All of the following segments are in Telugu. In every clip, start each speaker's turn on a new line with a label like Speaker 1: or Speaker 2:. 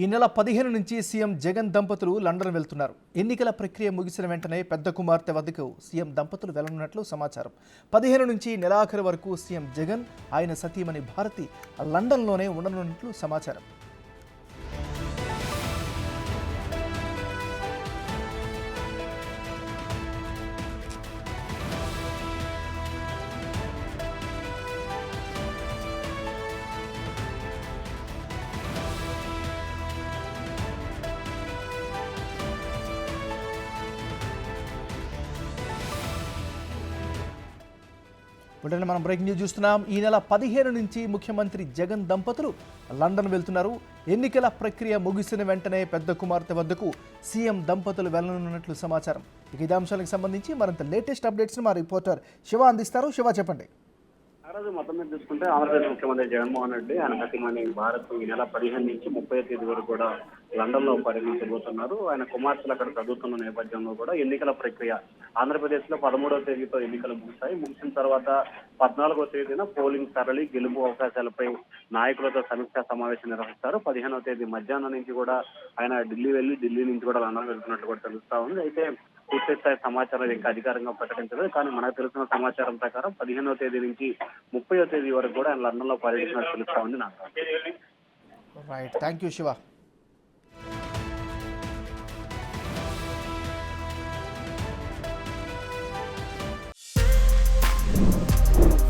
Speaker 1: ఈ నెల 15 నుంచి సీఎం జగన్ దంపతులు లండన్ వెళ్తున్నారు. ఎన్నికల ప్రక్రియ ముగిసిన వెంటనే పెద్ద కుమార్తె వద్దకు సీఎం దంపతులు వెళ్లనున్నట్లు సమాచారం. 15 నుంచి నెలాఖరు వరకు సీఎం జగన్, ఆయన సతీమణి భారతి లండన్లోనే ఉండనున్నట్లు సమాచారం. వెంటనే మనం బ్రేకింగ్ న్యూస్ చూస్తున్నాం. ఈ నెల 15 నుంచి ముఖ్యమంత్రి జగన్ దంపతులు లండన్ వెళ్తున్నారు. ఎన్నికల ప్రక్రియ ముగిసిన వెంటనే పెద్ద కుమార్తె వద్దకు సీఎం దంపతులు వెళ్లనున్నట్లు సమాచారం. ఇక ఇదే అంశాలకు సంబంధించి మరింత లేటెస్ట్ అప్డేట్స్ని మా రిపోర్టర్ శివ అందిస్తారు. శివ, చెప్పండి.
Speaker 2: రోజు మొత్తం మీద చూసుకుంటే ఆంధ్రప్రదేశ్ ముఖ్యమంత్రి జగన్మోహన్ రెడ్డి ఆయన సతీమణి భారత్ ఈ నెల 15 నుంచి 30 తేదీ వరకు కూడా లండన్ లో పర్యటించబోతున్నారు. ఆయన కుమార్తెలు అక్కడ చదువుతున్న నేపథ్యంలో కూడా ఎన్నికల ప్రక్రియ ఆంధ్రప్రదేశ్ లో 13వ తేదీతో ఎన్నికలు ముగిశాయి. ముగిసిన తర్వాత 14వ తేదీన పోలింగ్ సరళి గెలుపు అవకాశాలపై నాయకులతో సమీక్షా సమావేశం నిర్వహిస్తారు. 15వ తేదీ మధ్యాహ్నం నుంచి కూడా ఆయన ఢిల్లీ నుంచి కూడా లండన్ వెళ్తున్నట్లు కూడా తెలుస్తా ఉంది. అయితే పూర్తి స్థాయి సమాచారం ఇంకా అధికారంగా ప్రకటించలేదు. కానీ మనకు తెలిసిన సమాచారం ప్రకారం 15వ తేదీ నుంచి 30వ తేదీ వరకు కూడా ఆయన లండన్ లో పర్యటించినట్టు తెలుస్తా ఉంది నాకు.
Speaker 1: Right, thank you Shiva.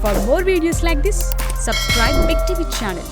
Speaker 3: For more videos like this, subscribe Big TV channel.